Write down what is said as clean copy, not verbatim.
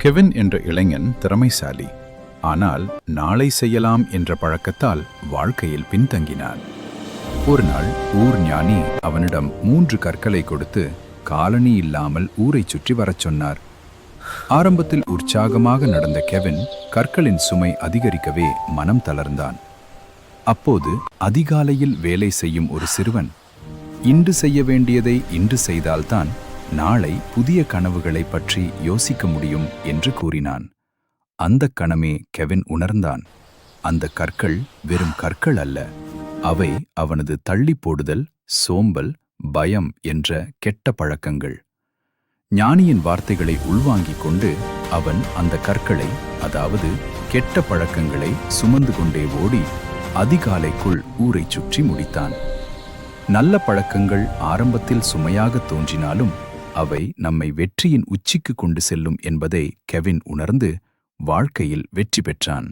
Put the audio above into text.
Kevin என்ற இளைஞன் திறமைசாலி. ஆனால் நாளை செய்யலாம் என்ற பழக்கத்தால் வாழ்க்கையில் பின்தங்கினான். ஒரு நாள் ஊர் ஞானி அவனிடம் 3 கற்களை கொடுத்து காலணி இல்லாமல் ஊரைச் சுற்றி வரச் சொன்னார். ஆரம்பத்தில் உற்சாகமாக நடந்த கெவின் கற்களின் சுமை அதிகரிக்கவே மனம் தளர்ந்தான். அப்போது அதிகாலையில் வேலை செய்யும் ஒரு சிறுவன், இன்று செய்ய வேண்டியதை இன்று செய்தால்தான் நாளை புதிய கனவுகளை பற்றி யோசிக்க முடியும் என்று கூறினான். அந்த கணமே கெவின் உணர்ந்தான். அந்த கற்கள் வெறும் கற்கள் அல்ல, அவை அவனது தள்ளி போடுதல், சோம்பல், பயம் என்ற கெட்ட பழக்கங்கள். ஞானியின் வார்த்தைகளை உள்வாங்கிக் கொண்டு அவன் அந்த கற்களை, அதாவது கெட்ட பழக்கங்களை சுமந்து கொண்டே ஓடி அதிகாலைக்குள் ஊரைச் சுற்றி முடித்தான். நல்ல பழக்கங்கள் ஆரம்பத்தில் சுமையாக தோன்றினாலும் அவை நம்மை வெற்றியின் உச்சிக்கு கொண்டு செல்லும் என்பதை கெவின் உணர்ந்து வாழ்க்கையில் வெற்றி பெற்றான்.